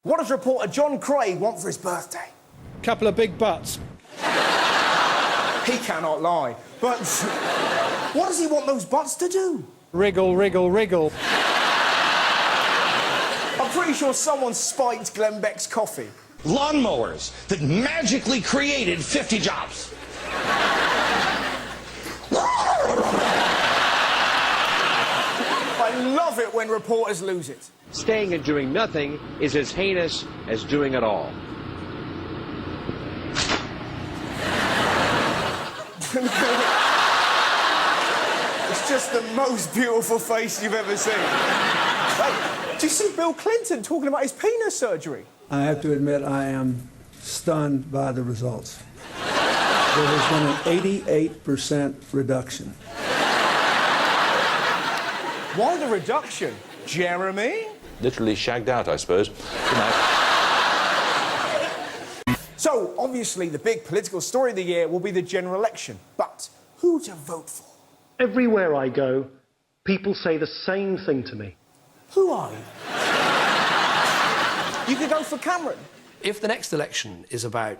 What does reporter John Craig want for his birthday? Couple of big butts. He cannot lie. But what does he want those butts to do? Wriggle, wriggle, wriggle. I'm pretty sure someone spiked Glenn Beck's coffee. Lawnmowers that magically created 50 jobs. I love it when reporters lose it. Staying and doing nothing is as heinous as doing it all. It's just the most beautiful face you've ever seen. Hey, do you see Bill Clinton talking about his penis surgery? I have to admit I am stunned by the results. There has been an 88% reduction. Why the reduction? Jeremy? Literally shagged out, I suppose. Good night. So, obviously, the big political story of the year will be the general election. But who to vote for? Everywhere I go, people say the same thing to me. Who are you? You could go for Cameron. If the next election is about,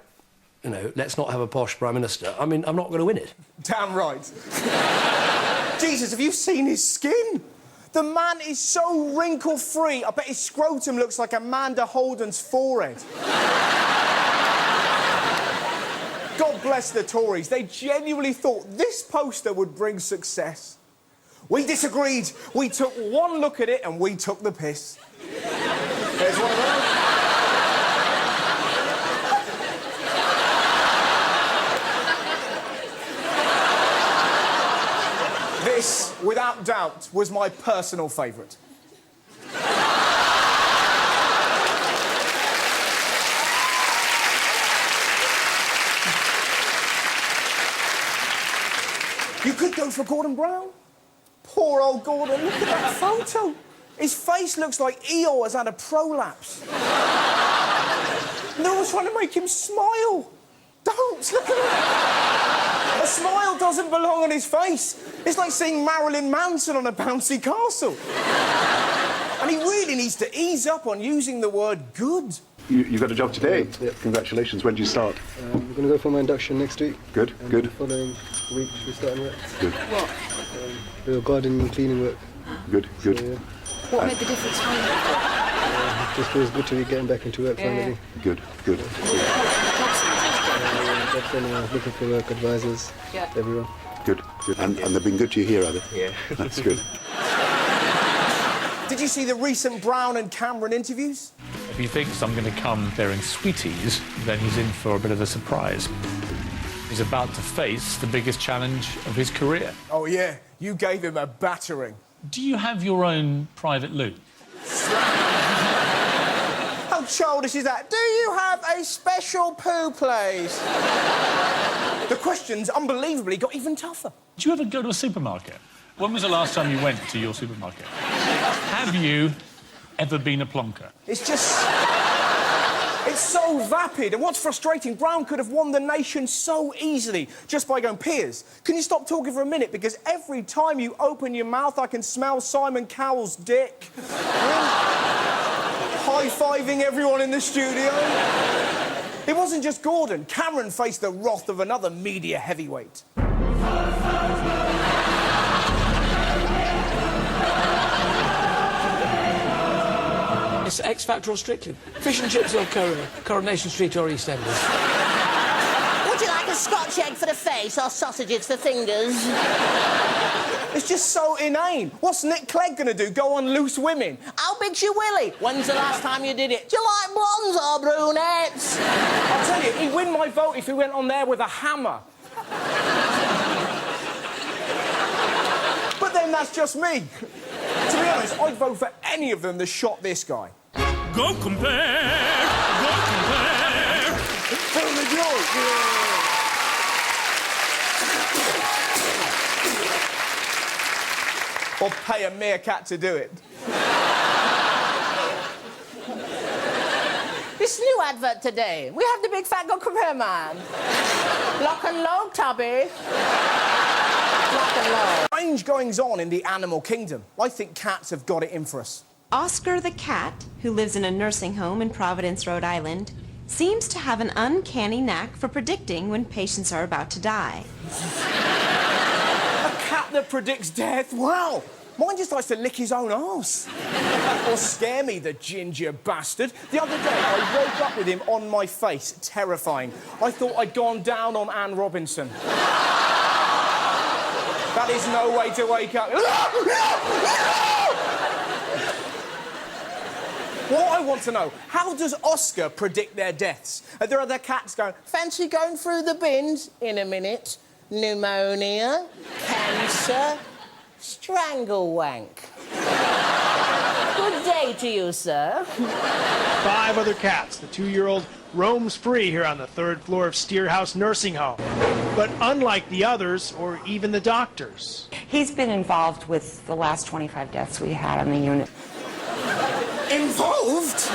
let's not have a posh Prime Minister, I mean, I'm not going to win it. Damn right. Jesus, have you seen his skin? The man is so wrinkle-free. I bet his scrotum looks like Amanda Holden's forehead. God bless the Tories. They genuinely thought this poster would bring success. We disagreed. We took one look at it and we took the piss. There's one of those. This, without doubt, was my personal favourite. You could go for Gordon Brown. Poor old Gordon, look at that photo. His face looks like Eeyore has had a prolapse. No one's trying to make him smile. Don't, look at that. A smile doesn't belong on his face. It's like seeing Marilyn Manson on a bouncy castle. And he really needs to ease up on using the word good. You got a job today? Yeah. Congratulations. When do you start? We're going to go for my induction next week. Good, and good. The following week we're starting work. Good. What? The garden and cleaning work. Good, good. So, yeah. What made the difference for you? Just feels good to be getting back into work finally. Good, good. Looking for work, advisors, everyone. Good, good. And they've been good to you here, have they? Yeah. That's good. Did you see the recent Brown and Cameron interviews? If he thinks I'm going to come bearing sweeties, then he's in for a bit of a surprise. He's about to face the biggest challenge of his career. Oh, yeah. You gave him a battering. Do you have your own private loo? How childish is that? Do you have a special poo place? The questions, unbelievably, got even tougher. Do you ever go to a supermarket? When was the last time you went to your supermarket? Have you ever been a plonker? It's just... It's so vapid. And what's frustrating, Brown could have won the nation so easily just by going, Piers, can you stop talking for a minute? Because every time you open your mouth, I can smell Simon Cowell's dick. High-fiving everyone in the studio. It wasn't just Gordon. Cameron faced the wrath of another media heavyweight. It's X Factor or Strictly. Fish and chips or Coronation Street or EastEnders. Would you like a Scotch egg for the face or sausages for fingers? It's just so inane. What's Nick Clegg going to do? Go on Loose Women? How big's your willy? When's the last time you did it? Do you like blondes or brunettes? I'll tell you, he'd win my vote if he went on there with a hammer. But then that's just me. To be honest, I'd vote for any of them that shot this guy. Go compare! Go compare! Tell the joke! Or pay a meerkat to do it. This new advert today. We have the big fat go compare man. Lock and load, Tubby. Lock and load. Strange goings on in the animal kingdom. I think cats have got it in for us. Oscar the cat, who lives in a nursing home in Providence, Rhode Island, seems to have an uncanny knack for predicting when patients are about to die. A cat that predicts death? Wow! Mine just likes to lick his own arse. Or scare me, the ginger bastard. The other day, I woke up with him on my face, terrifying. I thought I'd gone down on Anne Robinson. That is no way to wake up. What I want to know, how does Oscar predict their deaths? There are other cats going, fancy going through the bins in a minute? Pneumonia, cancer, strangle wank. Good day to you, sir. 5 other cats. The 2-year-old roams free here on the 3rd floor of Steerhouse Nursing Home. But unlike the others, or even the doctors. He's been involved with the last 25 deaths we had on the unit. Involved?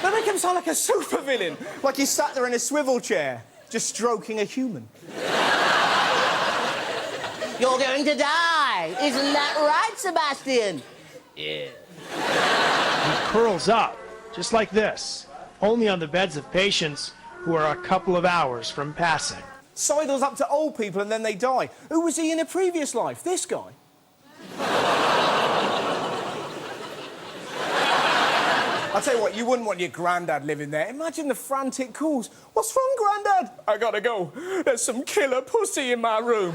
That makes him sound like a supervillain. Like he sat there in a swivel chair, just stroking a human. You're going to die. Isn't that right, Sebastian? Yeah. He curls up, just like this, only on the beds of patients who are a couple of hours from passing. Sidles up to old people and then they die. Who was he in a previous life? This guy? I'll tell you what, you wouldn't want your granddad living there. Imagine the frantic calls. What's wrong, Granddad? I gotta go. There's some killer pussy in my room.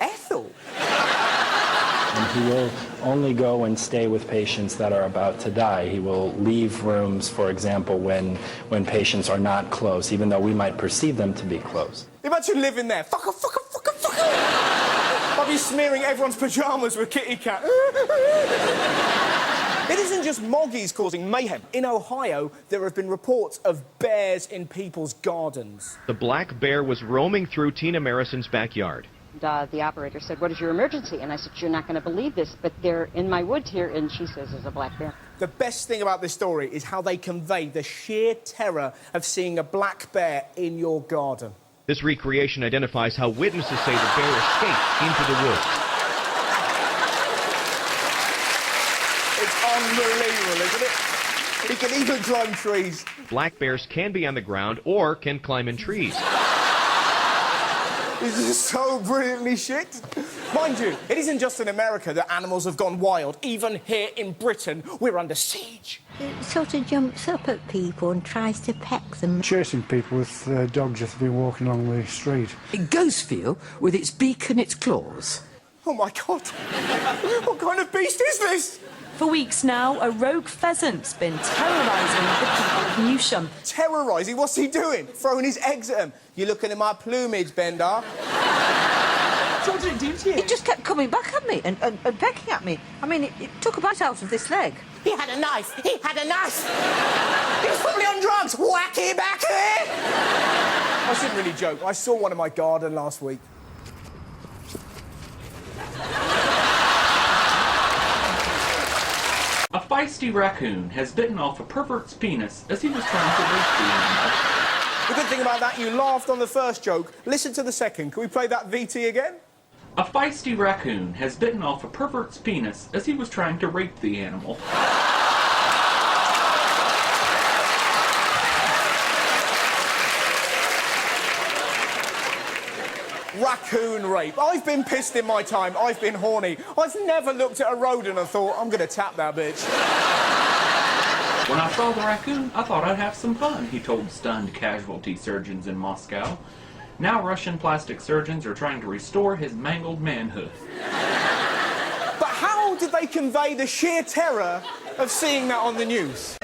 Ethel? And he will only go and stay with patients that are about to die. He will leave rooms, for example, when patients are not close, even though we might perceive them to be close. Imagine living there. Fucker, fucker, fucker, fucker. I'll be smearing everyone's pyjamas with kitty cat. It isn't just moggies causing mayhem. In Ohio, there have been reports of bears in people's gardens. The black bear was roaming through Tina Marison's backyard. The operator said, "What is your emergency?" And I said, "You're not going to believe this, but they're in my woods here." And she says, "There's a black bear." The best thing about this story is how they convey the sheer terror of seeing a black bear in your garden. This recreation identifies how witnesses say the bear escaped into the woods. It's unbelievable, isn't it? He can even climb trees. Black bears can be on the ground or can climb in trees. This is so brilliantly shit. Mind you, it isn't just in America that animals have gone wild. Even here in Britain, we're under siege. It sort of jumps up at people and tries to peck them. Chasing people with dogs just been walking along the street. A ghost feel with its beak and its claws. Oh, my God. What kind of beast is this? For weeks now, a rogue pheasant's been terrorising the people of Newsham. Terrorising? What's he doing? Throwing his eggs at him. You're looking at my plumage, Bender. What did it do to you? It just kept coming back at me and pecking at me. I mean, it took a bite out of this leg. He had a knife. He had a knife. He was probably on drugs. Wacky back here. I shouldn't really joke. I saw one in my garden last week. A feisty raccoon has bitten off a pervert's penis as he was trying to rape the animal. The good thing about that, you laughed on the first joke. Listen to the second. Can we play that VT again? A feisty raccoon has bitten off a pervert's penis as he was trying to rape the animal. Raccoon rape. I've been pissed in my time. I've been horny. I've never looked at a rodent and thought, I'm going to tap that bitch. When I saw the raccoon, I thought I'd have some fun, he told stunned casualty surgeons in Moscow. Now Russian plastic surgeons are trying to restore his mangled manhood. But how did they convey the sheer terror of seeing that on the news?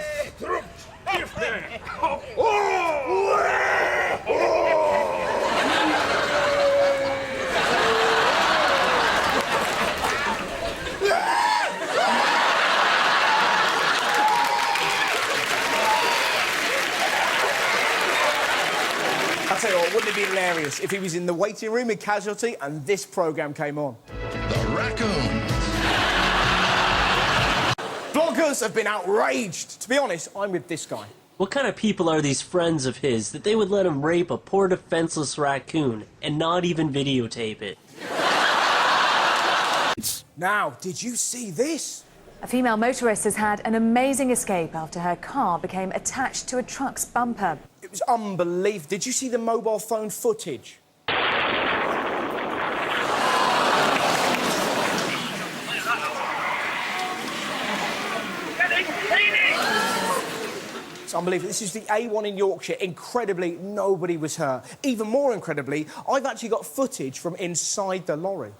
I'll tell you what, wouldn't it be hilarious if he was in the waiting room in Casualty and this programme came on? The Raccoons. Bloggers have been outraged. To be honest, I'm with this guy. What kind of people are these friends of his that they would let him rape a poor defenseless raccoon and not even videotape it? Now, did you see this? A female motorist has had an amazing escape after her car became attached to a truck's bumper. It was unbelievable. Did you see the mobile phone footage? It's unbelievable. This is the A1 in Yorkshire. Incredibly, nobody was hurt. Even more incredibly, I've actually got footage from inside the lorry.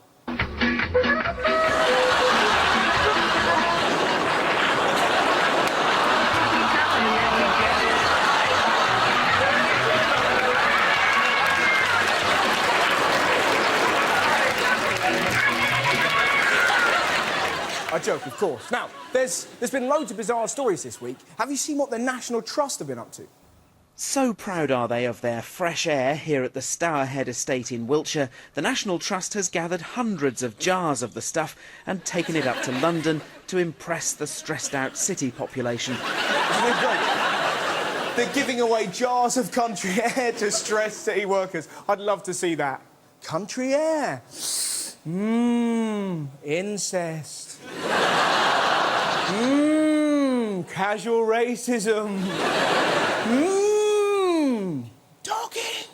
I joke, of course. Now, there's been loads of bizarre stories this week. Have you seen what the National Trust have been up to? So proud are they of their fresh air here at the Stourhead Estate in Wiltshire, the National Trust has gathered hundreds of jars of the stuff and taken it up to London to impress the stressed-out city population. They're giving away jars of country air to stressed city workers. I'd love to see that. Country air. Incest. Casual racism. Dogging.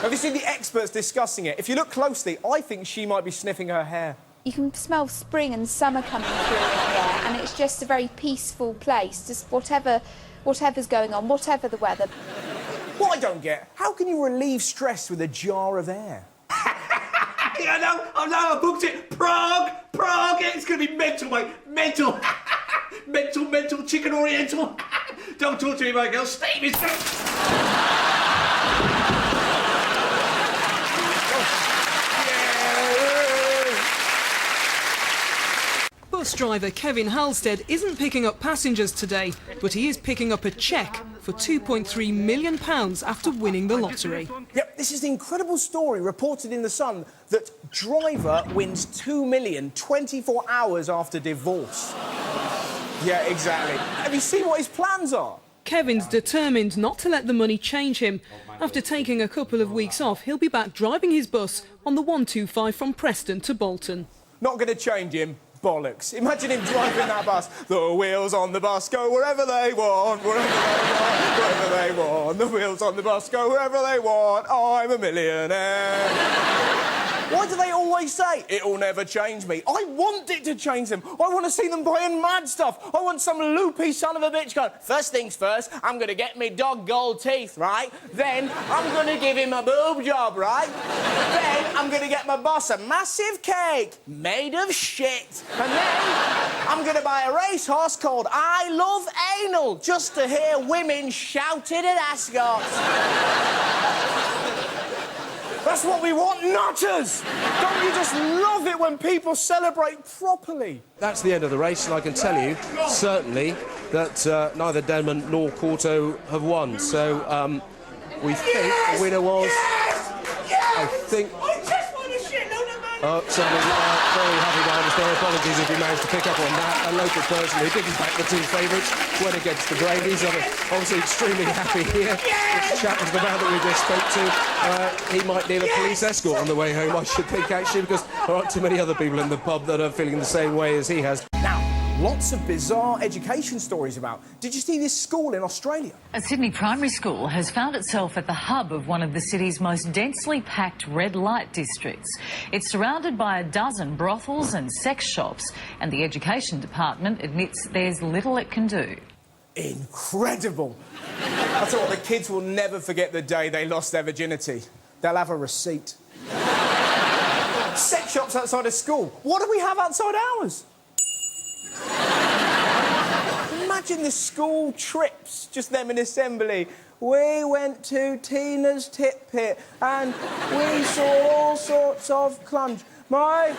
Have you seen the experts discussing it? If you look closely, I think she might be sniffing her hair. You can smell spring and summer coming through in here, and it's just a very peaceful place. Just whatever's going on, whatever the weather. What I don't get, how can you relieve stress with a jar of air? I know, I booked it. Prague, it's going to be mental, mate. Mental, chicken oriental. Don't talk to me, my girl. Steve is... Bus driver Kevin Halstead isn't picking up passengers today, but he is picking up a cheque for £2.3 million after winning the lottery. Yep, this is the incredible story reported in The Sun that driver wins £2 million 24 hours after divorce. Yeah, exactly. Have you seen what his plans are? Kevin's determined not to let the money change him. After taking a couple of weeks off, he'll be back driving his bus on the 125 from Preston to Bolton. Not going to change him. Bollocks. Imagine him driving that bus. The wheels on the bus go wherever they want, wherever they want. The wheels on the bus go wherever they want. I'm a millionaire. Why do they always say, it'll never change me? I want it to change them. I want to see them buying mad stuff. I want some loopy son of a bitch going, first things first, I'm going to get me dog gold teeth, right? Then I'm going to give him a boob job, right? Then I'm going to get my boss a massive cake made of shit. And then I'm going to buy a racehorse called I Love Anal just to hear women shouting at ascots. That's what we want, nutters! Don't you just love it when people celebrate properly? That's the end of the race, and I can tell you, certainly, that neither Denman nor Corto have won. So, we think the winner was... I think... Somebody very happy behind us there. Apologies if you managed to pick up on that. A local person who didn't back the two favourites went against the Brady's. Obviously extremely happy here. This chap was the man that we just spoke to. He might need a police escort on the way home, I should think, actually, because there aren't too many other people in the pub that are feeling the same way as he has. Now, lots of bizarre education stories about. Did you see this school in Australia? A Sydney primary school has found itself at the hub of one of the city's most densely packed red light districts. It's surrounded by a dozen brothels and sex shops, and the education department admits there's little it can do. Incredible. I tell you what, the kids will never forget the day they lost their virginity. They'll have a receipt. Sex shops outside of school. What do we have outside ours? Imagine the school trips, just them in assembly. We went to Tina's tit pit and we saw all sorts of clunge. My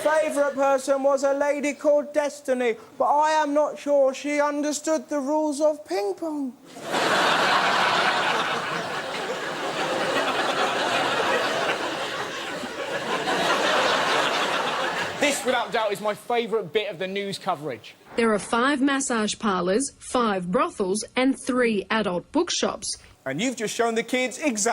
favourite person was a lady called Destiny, but I am not sure she understood the rules of ping pong. This, without doubt, is my favourite bit of the news coverage. There are 5 massage parlours, 5 brothels and 3 adult bookshops. And you've just shown the kids exactly